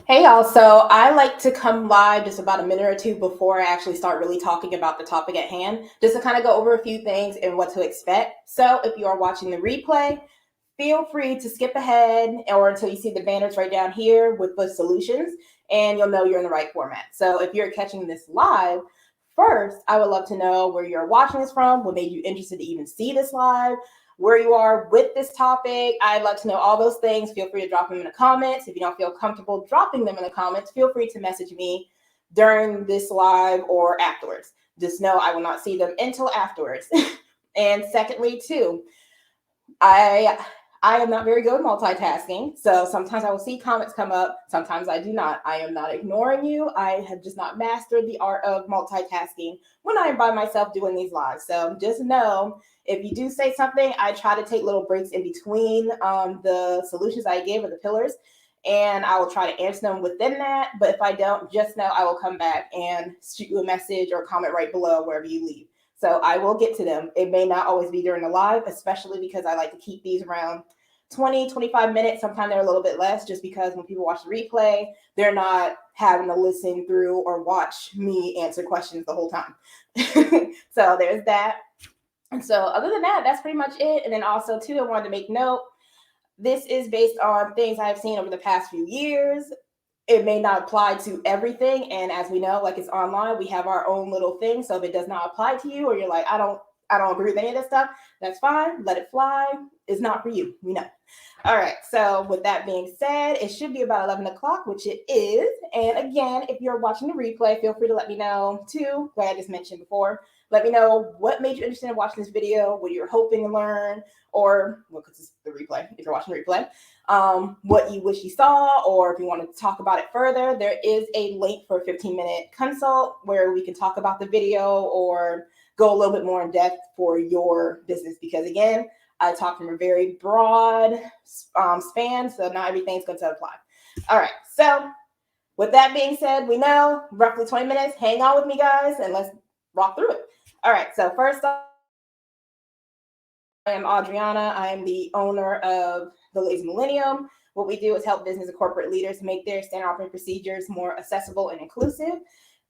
Hey y'all, so I like to come live just about a minute or two before I actually start really talking about the topic at hand, just to kind of go over a few things and what to expect. So if you are watching the replay, feel free to skip ahead or until you see the banners right down here with the solutions, and you'll know you're in the right format. So if you're catching this live, first, I would love to know where you're watching this from, what made you interested to even see this live, where you are with this topic. I'd love to know all those things. Feel free to drop them in the comments. If you don't feel comfortable dropping them in the comments, feel free to message me during this live or afterwards. Just know I will not see them until afterwards. And secondly, too, I I am not very good at multitasking. So sometimes I will see comments come up. Sometimes I do not. I am not ignoring you. I have just not mastered the art of multitasking when I am by myself doing these lives. So just know if you do say something, I try to take little breaks in between the solutions I give or the pillars. And I will try to answer them within that. But if I don't, just know I will come back and shoot you a message or comment right below wherever you leave. So I will get to them. It may not always be during the live, especially because I like to keep these around 20, 25 minutes. Sometimes they're a little bit less just because when people watch the replay, they're not having to listen through or watch me answer questions the whole time. So there's that. And so other than that, that's pretty much it. And then also too, I wanted to make note, this is based on things I've seen over the past few years. It may not apply to everything, and as we know, like it's online, we have our own little thing. So if it does not apply to you, or you're like, I don't agree with any of this stuff, that's fine. Let it fly. It's not for you. We know. All right. So with that being said, it should be about 11 o'clock, which it is. And again, if you're watching the replay, feel free to let me know too, like I just mentioned before. Let me know what made you interested in watching this video, what you're hoping to learn, or well, because it's the replay, if you're watching the replay, what you wish you saw, or if you want to talk about it further, there is a link for a 15-minute consult where we can talk about the video or go a little bit more in depth for your business. Because again, I talk from a very broad span, so not everything's going to apply. All right, so with that being said, we know roughly 20 minutes. Hang on with me, guys, and let's walk through it. All right, so first off, I am Adriana. I am the owner of the Lazy Millennium. What we do is help business and corporate leaders make their standard operating procedures more accessible and inclusive,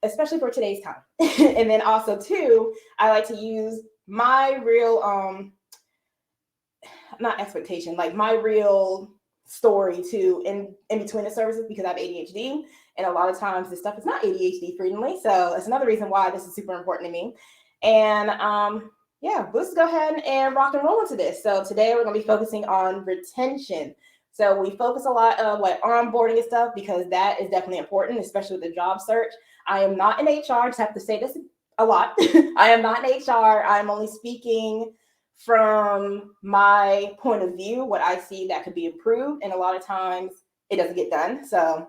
especially for today's time. And then also, too, I like to use my real, not expectation, like my real story too in between the services, because I have ADHD, and a lot of times this stuff is not ADHD friendly. So it's another reason why this is super important to me. And yeah, let's go ahead and rock and roll into this. So today we're going to be focusing on retention. So we focus a lot of like onboarding and stuff because that is definitely important, especially with the job search. I am not in HR. I just have to say this a lot. I am not in HR. I'm only speaking from my point of view, what I see that could be improved. And a lot of times it doesn't get done. So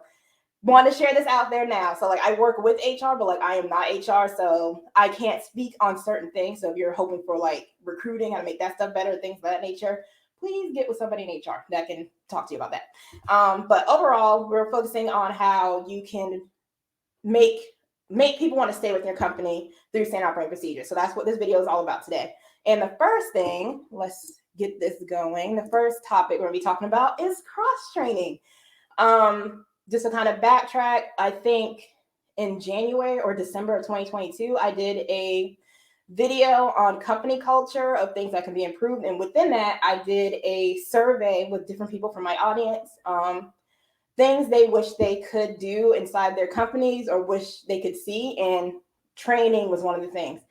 want to share this out there now. So like I work with HR, but like I am not HR, so I can't speak on certain things. So if you're hoping for like recruiting, how to make that stuff better, things of that nature, please get with somebody in HR that can talk to you about that. But overall, we're focusing on how you can make people want to stay with your company through standard operating procedures. So that's what this video is all about today. And the first thing, let's get this going. The first topic we're going to be talking about is cross training. Just to kind of backtrack, I think in January or December of 2022, I did a video on company culture of things that can be improved. And within that, I did a survey with different people from my audience, things they wish they could do inside their companies or wish they could see. And training was one of the things,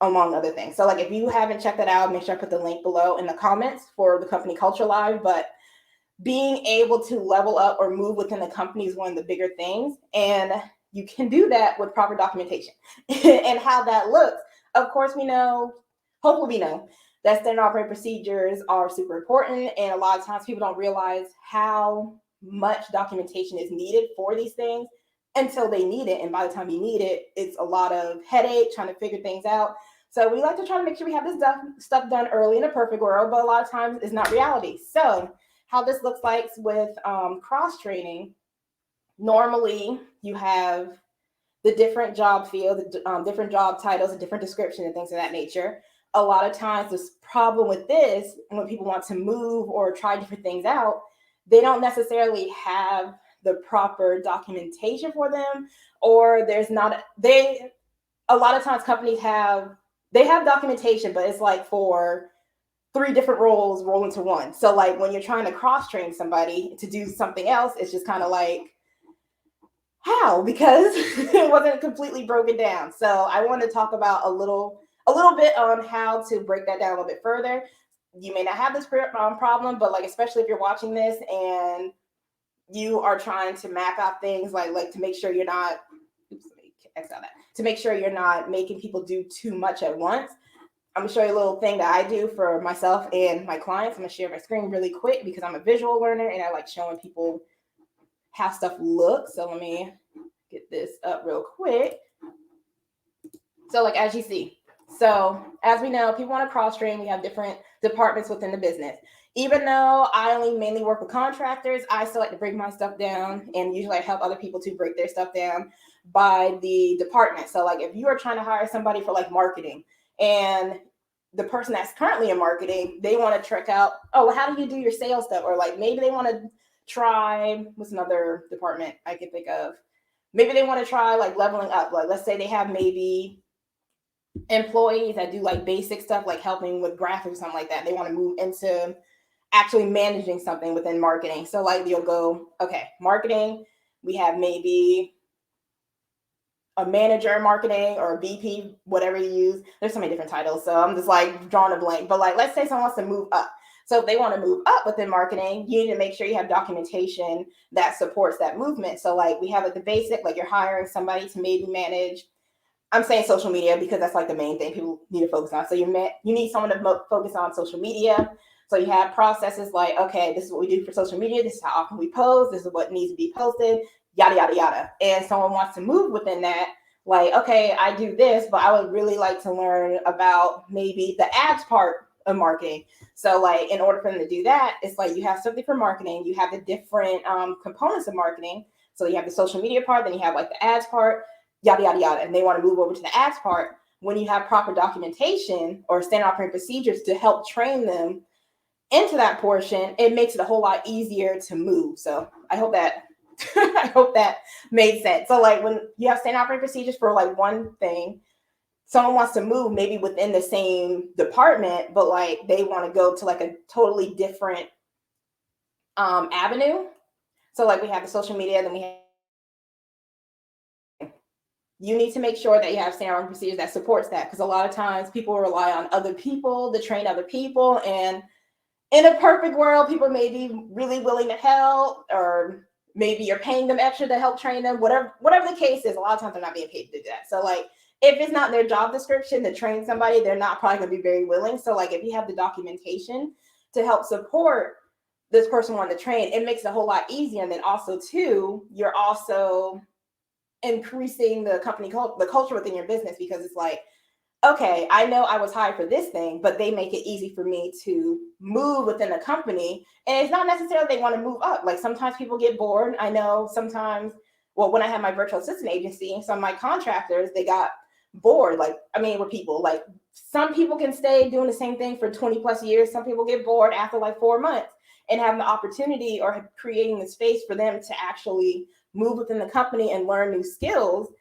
among other things. So like if you haven't checked that out, make sure I put the link below in the comments for the company culture live. But being able to level up or move within the company is one of the bigger things. And you can do that with proper documentation. And how that looks, of course, we know, hopefully we know, that standard operating procedures are super important. And a lot of times people don't realize how much documentation is needed for these things until they need it. And by the time you need it, it's a lot of headache trying to figure things out. So we like to try to make sure we have this stuff done early in a perfect world, but a lot of times it's not reality. So how this looks like with cross training, normally you have the different job field, different job titles, and different description and things of that nature. A lot of times this problem with this, when people want to move or try different things out, they don't necessarily have the proper documentation for them, or there's not, a lot of times companies have documentation, but it's like for 3 different roles roll into one. So like when you're trying to cross train somebody to do something else, it's just kind of like, how? Because it wasn't completely broken down. So I want to talk about a little bit on how to break that down a little bit further. You may not have this problem, but like, especially if you're watching this and you are trying to map out things like to make sure you're not, to make sure you're not making people do too much at once. I'm gonna show you a little thing that I do for myself and my clients. I'm gonna share my screen really quick because I'm a visual learner and I like showing people how stuff looks. So let me get this up real quick. So like, as you see, so as we know, people want to cross train. We have different departments within the business. Even though I only mainly work with contractors, I still like to break my stuff down, and usually I help other people to break their stuff down by the department. So like if you are trying to hire somebody for like marketing, and the person that's currently in marketing, they want to check out, oh, well, how do you do your sales stuff? Or like maybe they want to try, what's another department I can think of? Maybe they want to try like leveling up. Like let's say they have maybe employees that do like basic stuff, like helping with graphics or something like that. They want to move into actually managing something within marketing. So like you'll go, okay, marketing, we have maybe a manager in marketing or a VP, whatever you use. There's so many different titles. So I'm just like drawing a blank. But like, let's say someone wants to move up. So if they want to move up within marketing, you need to make sure you have documentation that supports that movement. So like we have like the basic, like you're hiring somebody to maybe manage, I'm saying social media because that's like the main thing people need to focus on. So you need someone to focus on social media. So you have processes like, okay, this is what we do for social media. This is how often we post. This is what needs to be posted, yada, yada, yada. And someone wants to move within that. Like, okay, I do this, but I would really like to learn about maybe the ads part of marketing. So like in order for them to do that, it's like you have something for marketing. You have the different components of marketing. So you have the social media part, then you have like the ads part, yada, yada, yada. And they want to move over to the ads part. When you have proper documentation or standard operating procedures to help train them into that portion, it makes it a whole lot easier to move. So I hope that I hope that made sense. So like when you have standard operating procedures for like one thing, someone wants to move maybe within the same department, but like they want to go to like a totally different avenue. So like we have the social media, then we have, you need to make sure that you have standard operating procedures that supports that, because a lot of times people rely on other people to train other people, and in a perfect world, people may be really willing to help, or maybe you're paying them extra to help train them, whatever the case is. A lot of times they're not being paid to do that. So like if it's not in their job description to train somebody, they're not probably going to be very willing. So like if you have the documentation to help support this person wanting to train, it makes it a whole lot easier. And then also too, you're also increasing the company the culture within your business, because it's like, okay, I know I was hired for this thing, but they make it easy for me to move within the company. And it's not necessarily they want to move up. Like sometimes people get bored. I know sometimes, well, when I had my virtual assistant agency, some of my contractors, they got bored. Like, I mean, with people, like some people can stay doing the same thing for 20 plus years. Some people get bored after like 4 months, and having the opportunity or creating the space for them to actually move within the company and learn new skills,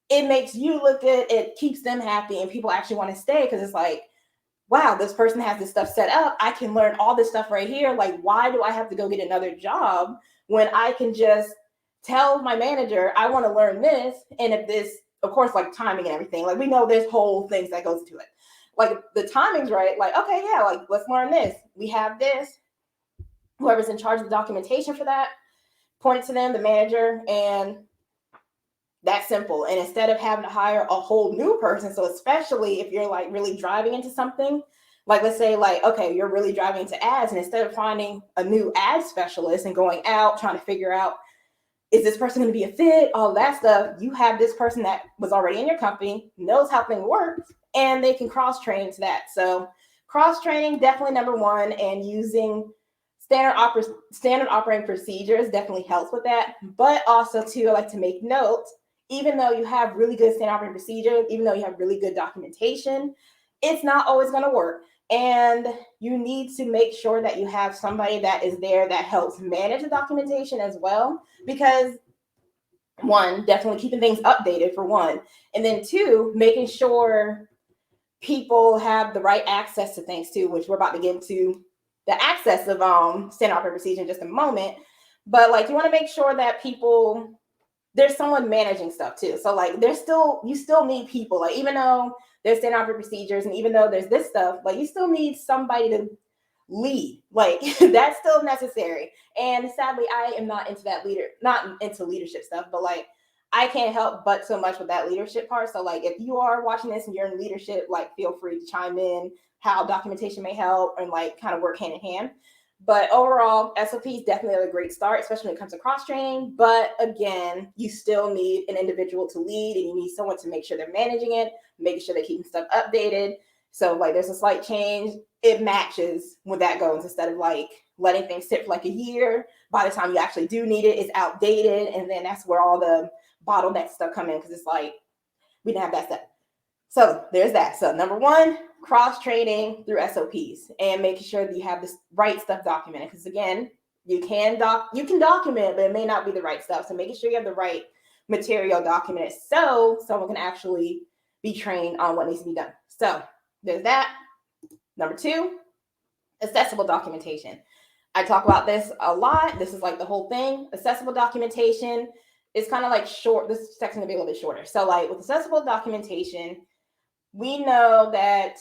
it makes you look good. It keeps them happy, and people actually want to stay because it's like, wow, this person has this stuff set up. I can learn all this stuff right here. Like, why do I have to go get another job when I can just tell my manager, I want to learn this? And if this, of course, like timing and everything, like we know there's whole things that goes into it. Like the timing's right. Like, okay, yeah, like let's learn this. We have this. Whoever's in charge of the documentation for that, point it to them, the manager, and that's simple. And instead of having to hire a whole new person, so especially if you're like really driving into something, like let's say like, okay, you're really driving into ads, and instead of finding a new ad specialist and going out trying to figure out, is this person going to be a fit, all that stuff, you have this person that was already in your company, knows how things work, and they can cross train to that. So cross training, definitely number one, and using standard operating procedures definitely helps with that. But also too, I like to make note, even though you have really good standard operating procedure, even though you have really good documentation, it's not always going to work. And you need to make sure that you have somebody that is there that helps manage the documentation as well, because one, definitely keeping things updated for one, and then two, making sure people have the right access to things too, which we're about to get into the access of standard operating procedure in just a moment. But like, you want to make sure that people, there's someone managing stuff too. So like, you still need people. Like, even though there's standard operating procedures and even though there's this stuff, like, you still need somebody to lead. Like, that's still necessary. And sadly, I am not into not into leadership stuff, but like, I can't help but so much with that leadership part. So like, if you are watching this and you're in leadership, like, feel free to chime in how documentation may help and like kind of work hand in hand. But overall, SOPs definitely are a great start, especially when it comes to cross training. But again, you still need an individual to lead, and you need someone to make sure they're managing it, making sure they're keeping stuff updated. So like, there's a slight change, it matches when that goes, instead of like letting things sit for like a year. By the time you actually do need it, it's outdated, and then that's where all the bottleneck stuff come in, because it's like, we didn't have that step. So there's that. So number one, cross training through SOPs and making sure that you have this right stuff documented, because again, you can document, but it may not be the right stuff. So making sure you have the right material documented so someone can actually be trained on what needs to be done. So there's that. Number two, accessible documentation. I talk about this a lot. This is like the whole thing. Accessible documentation is kind of like short. This section will be a little bit shorter. So like, with accessible documentation, we know that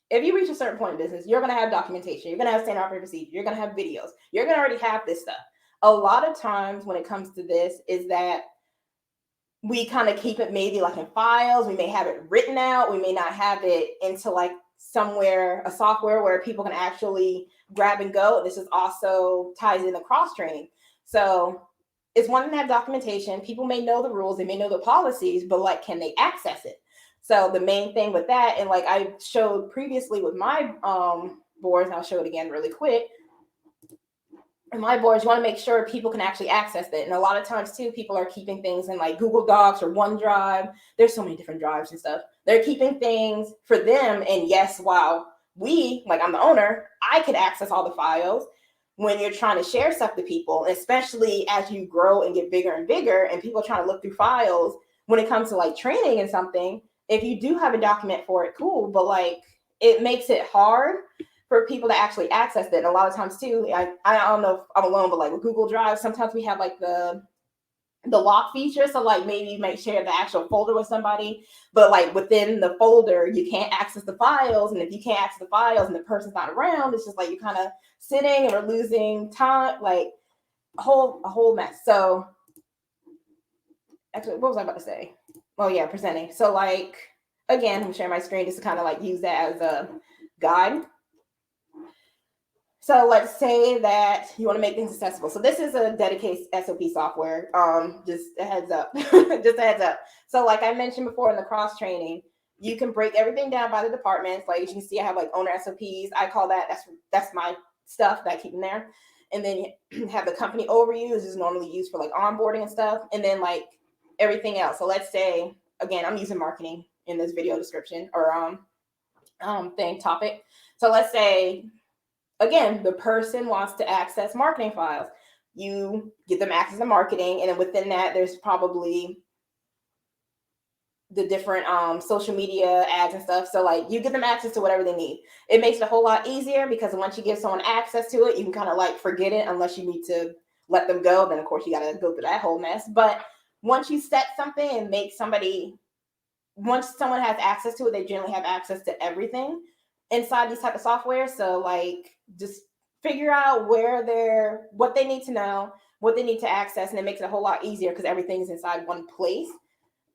if you reach a certain point in business, you're going to have documentation. You're going to have standard operating procedure. You're going to have videos. You're going to already have this stuff. A lot of times when it comes to this is that we kind of keep it maybe like in files. We may have it written out. We may not have it into like somewhere, a software where people can actually grab and go. This is also ties in the cross training. So it's one thing to have documentation. People may know the rules, they may know the policies, but like, can they access it? So the main thing with that, and like I showed previously with my boards, and I'll show it again really quick. In my boards, you want to make sure people can actually access it. And a lot of times too, people are keeping things in like Google Docs or OneDrive. There's so many different drives and stuff. They're keeping things for them. And yes, while I'm the owner, I could access all the files. When you're trying to share stuff to people, especially as you grow and get bigger and bigger, and people are trying to look through files, when it comes to like training and something, if you do have a document for it, cool. But like, it makes it hard for people to actually access it. And a lot of times too, I don't know if I'm alone, but like with Google Drive, sometimes we have like the lock feature. So like, maybe you might share the actual folder with somebody, but like within the folder, you can't access the files. And if you can't access the files and the person's not around, it's just like, you're kind of sitting and we're losing time, like a whole mess. So actually, what was I about to say? Oh yeah, presenting. So like, again, I'm sharing my screen just to kind of like use that as a guide. So let's say that you want to make things accessible. So this is a dedicated SOP software. Just a heads up, just a heads up. So like I mentioned before in the cross training, you can break everything down by the departments. Like you can see, I have like owner SOPs. I call that's my stuff that I keep in there. And then you have the company overview. This is normally used for like onboarding and stuff. And then like everything else. So let's say, again, I'm using marketing in this video description or topic. So let's say, again, the person wants to access marketing files. You get them access to marketing, and then within that, there's probably the different social media ads and stuff. So like, you give them access to whatever they need. It makes it a whole lot easier, because once you give someone access to it, you can kind of like forget it unless you need to let them go. Then of course you got to go through that whole mess. But once you set something and once someone has access to it, they generally have access to everything inside these type of software. So like, just figure out what they need to know, what they need to access, and it makes it a whole lot easier because everything's inside one place.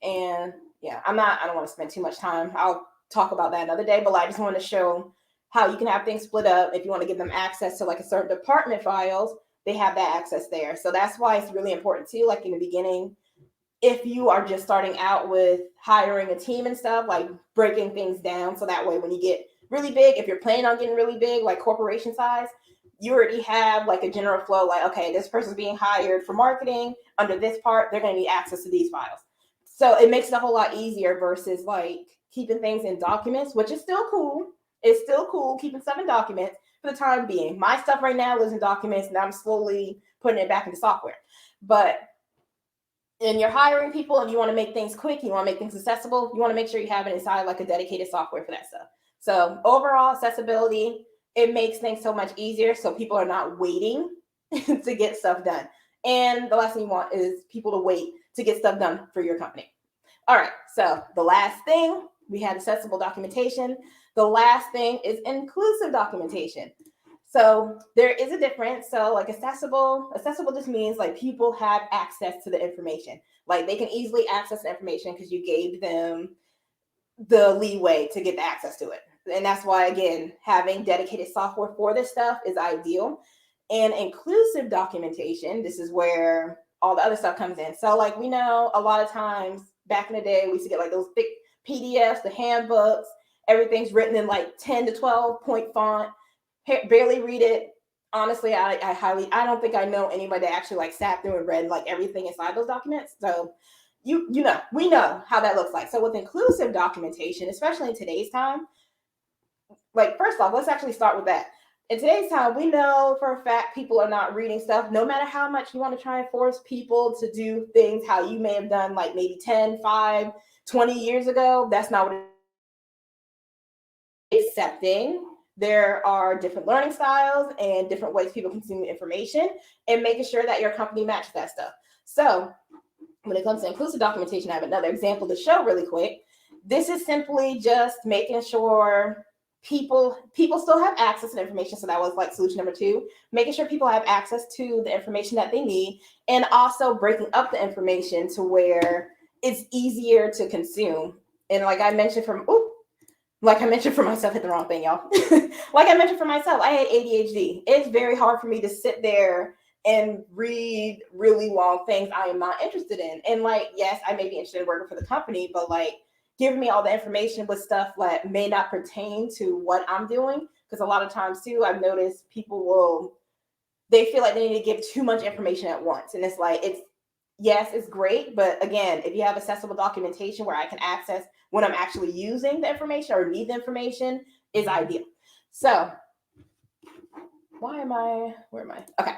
And yeah, I don't want to spend too much time. I'll talk about that another day, but I just want to show how you can have things split up. If you want to give them access to like a certain department files, they have that access there. So that's why it's really important too, like in the beginning, if you are just starting out with hiring a team and stuff, like breaking things down. So that way, when you get really big, if you're planning on getting really big, like corporation size, you already have like a general flow, like, okay, this person's being hired for marketing under this part, they're going to need access to these files. So it makes it a whole lot easier versus like keeping things in documents, which is still cool. It's still cool keeping stuff in documents for the time being. My stuff right now lives in documents, and I'm slowly putting it back into software. But and you're hiring people and you want to make things quick, you want to make things accessible, you want to make sure you have it inside like a dedicated software for that stuff. So overall accessibility, it makes things so much easier so people are not waiting to get stuff done. And the last thing you want is people to wait to get stuff done for your company. All right, so the last thing, we had accessible documentation. The last thing is inclusive documentation. So there is a difference. So like accessible just means like people have access to the information. Like they can easily access the information because you gave them the leeway to get the access to it. And that's why, again, having dedicated software for this stuff is ideal. And inclusive documentation, this is where all the other stuff comes in. So like we know a lot of times back in the day, we used to get like those thick PDFs, the handbooks, everything's written in like 10 to 12 point font. Barely read it. Honestly, I don't think I know anybody that actually like sat through and read like everything inside those documents. So we know how that looks like. So with inclusive documentation, especially in today's time, like first off, let's actually start with that. In today's time, we know for a fact people are not reading stuff, no matter how much you want to try and force people to do things how you may have done like maybe 10, 5, 20 years ago. That's not what it's accepting. There are different learning styles and different ways people consume information and making sure that your company matches that stuff. So when it comes to inclusive documentation, I have another example to show really quick. This is simply just making sure people still have access to the information. So that was like solution number 2, making sure people have access to the information that they need, and also breaking up the information to where it's easier to consume. And like I mentioned for myself, hit the wrong thing, y'all. Like I mentioned for myself, I had ADHD. It's very hard for me to sit there and read really long things I am not interested in. And like, yes, I may be interested in working for the company, but like giving me all the information with stuff that may not pertain to what I'm doing. Because a lot of times too, I've noticed people they feel like they need to give too much information at once. And it's like, it's great. But again, if you have accessible documentation where I can access when I'm actually using the information or need the information, is ideal. So where am I? Okay.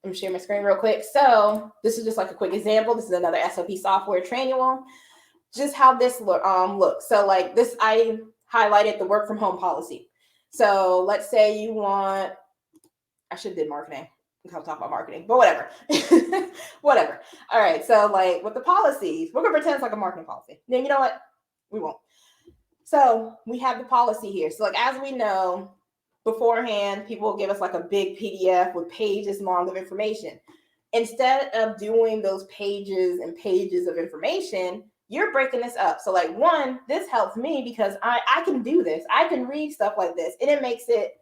Let me share my screen real quick. So this is just like a quick example. This is another SOP software training one. Just how this looks. So like this, I highlighted the work from home policy. So let's say you want, I should have did marketing. I'll talk about marketing, but whatever. Whatever. All right. So like with the policies, we're going to pretend it's like a marketing policy. Then you know what? We won't. So we have the policy here. So like, as we know, beforehand, people will give us like a big PDF with pages long of information. Instead of doing those pages and pages of information, you're breaking this up. So like one, this helps me because I can do this. I can read stuff like this, and it makes it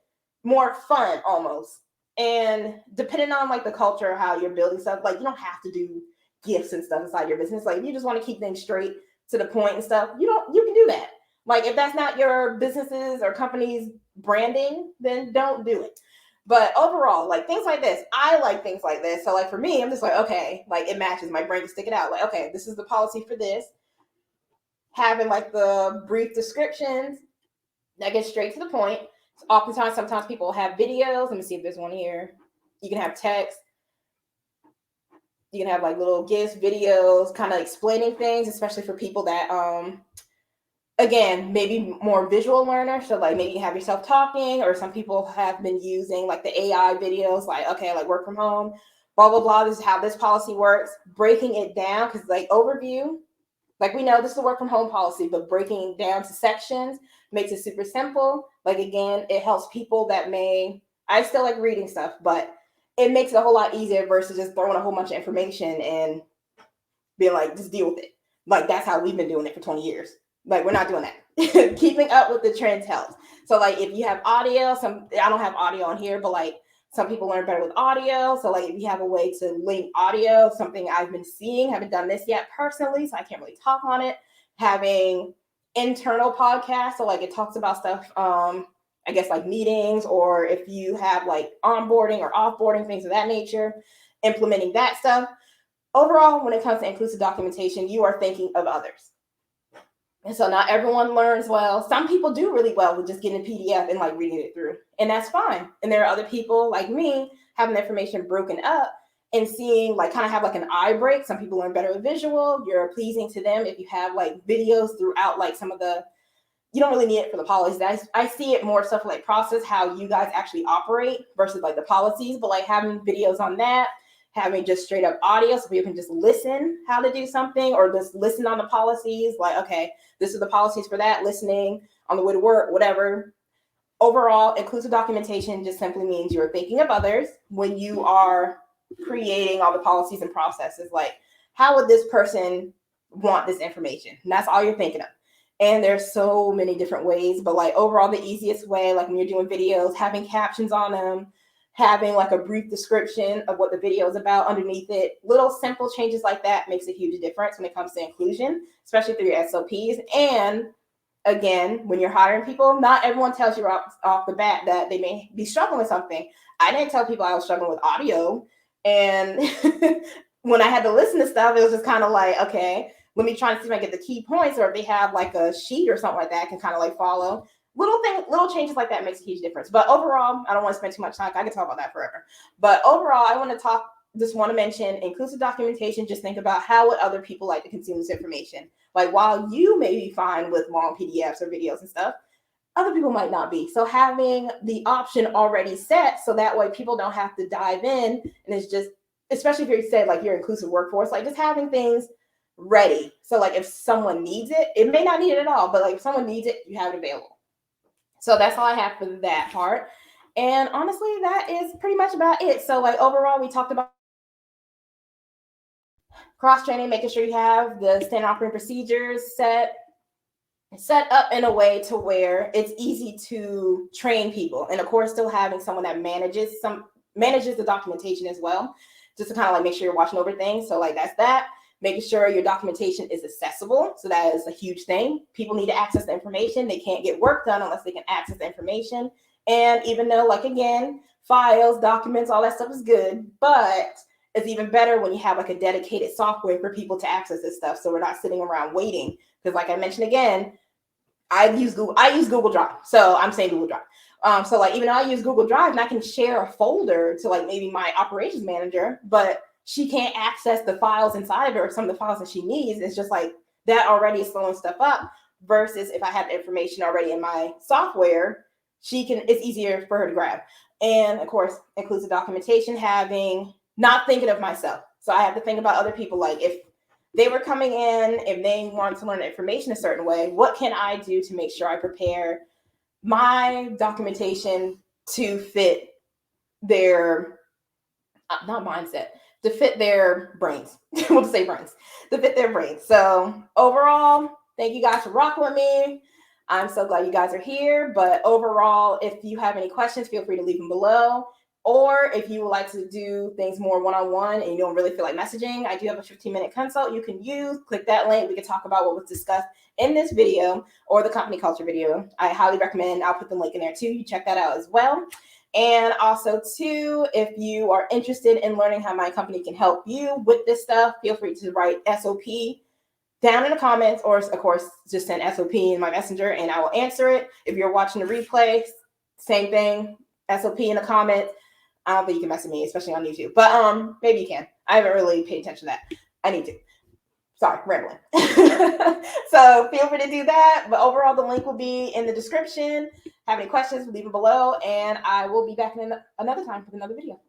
more fun almost. And depending on like the culture, how you're building stuff, like you don't have to do gifts and stuff inside your business. Like if you just want to keep things straight to the point and stuff, you can do that. Like if that's not your business's or company's branding, then don't do it. But overall, like things like this, I like things like this. So like for me, I'm just like, okay, like it matches. My brain can stick it out. Like, okay, this is the policy for this. Having like the brief descriptions that get straight to the point. Oftentimes, sometimes people have videos. Let me see if there's one here. You can have text. You can have like little GIFs, videos, kind of explaining things, especially for people that, again, maybe more visual learners. So like maybe you have yourself talking, or some people have been using like the AI videos, like, okay, like work from home, blah, blah, blah. This is how this policy works. Breaking it down, because like overview, like we know this is a work from home policy, but breaking it down to sections makes it super simple. Like again, it helps people that I still like reading stuff, but it makes it a whole lot easier versus just throwing a whole bunch of information and being like, just deal with it. Like that's how we've been doing it for 20 years. Like we're not doing that. Keeping up with the trends helps. So like if you have audio, I don't have audio on here, but like some people learn better with audio. So like if you have a way to link audio, something I've been seeing, haven't done this yet personally, so I can't really talk on it. Having internal podcasts, so like it talks about stuff, I guess like meetings, or if you have like onboarding or offboarding, things of that nature, implementing that stuff. Overall, when it comes to inclusive documentation, you are thinking of others. And so not everyone learns well. Some people do really well with just getting a PDF and like reading it through, and that's fine. And there are other people like me having the information broken up and seeing like kind of have like an eye break. Some people learn better with visual. You're pleasing to them if you have like videos throughout like some of the, you don't really need it for the policies. I see it more stuff like process, how you guys actually operate versus like the policies, but like having videos on that, having just straight up audio so people can just listen how to do something or just listen on the policies. Like, okay, this is the policies for that, listening on the way to work, whatever. Overall, inclusive documentation just simply means you're thinking of others when you are creating all the policies and processes. Like, how would this person want this information? And that's all you're thinking of. And there's so many different ways, but like overall, the easiest way, like when you're doing videos, having captions on them, having like a brief description of what the video is about underneath it, little simple changes like that makes a huge difference when it comes to inclusion, especially through your SOPs. And again, when you're hiring people, not everyone tells you off the bat that they may be struggling with something. I didn't tell people I was struggling with audio. And when I had to listen to stuff, it was just kind of like, okay, let me try to see if I get the key points, or if they have like a sheet or something like that, I can kind of like follow. Little changes like that makes a huge difference. But overall, I don't want to spend too much time. I can talk about that forever. But overall, I want to mention inclusive documentation. Just think about how would other people like to consume this information. Like while you may be fine with long PDFs or videos and stuff, other people might not be. So having the option already set, so that way people don't have to dive in, and it's just, especially if you said like your inclusive workforce, like just having things ready. So like if someone needs it, it may not need it at all, but like if someone needs it, you have it available. So that's all I have for that part. And honestly, that is pretty much about it. So like overall, we talked about cross training, making sure you have the standard operating procedures set up in a way to where it's easy to train people, and of course still having someone that manages the documentation as well, just to kind of like make sure you're watching over things. So like that's that. Making sure your documentation is accessible. So that is a huge thing. People need to access the information. They can't get work done unless they can access the information. And even though, like, again, files, documents, all that stuff is good, but it's even better when you have like a dedicated software for people to access this stuff. So we're not sitting around waiting. Because like I mentioned again, I use Google Drive. So I'm saying Google Drive. So like even though I use Google Drive and I can share a folder to like maybe my operations manager, but she can't access the files inside of it or some of the files that she needs. It's just like that already is slowing stuff up, versus if I have information already in my software, it's easier for her to grab. And of course, inclusive documentation, not thinking of myself. So I have to think about other people. Like if they were coming in, if they want to learn information a certain way, what can I do to make sure I prepare my documentation to fit their, not mindset, to fit their brains. We'll just say brains, to fit their brains. So overall, thank you guys for rocking with me. I'm so glad you guys are here. But overall, if you have any questions, feel free to leave them below. Or if you would like to do things more one-on-one and you don't really feel like messaging, I do have a 15-minute consult you can use. Click that link. We can talk about what was discussed in this video or the company culture video. I highly recommend. I'll put the link in there too. You check that out as well. And also too, if you are interested in learning how my company can help you with this stuff, feel free to write SOP down in the comments, or of course, just send SOP in my messenger and I will answer it. If you're watching the replay, same thing, SOP in the comments. I don't think you can message me, especially on YouTube, but maybe you can. I haven't really paid attention to that. I need to. Sorry, rambling. So feel free to do that. But overall, the link will be in the description. Have any questions, leave them below, and I will be back in another time with another video.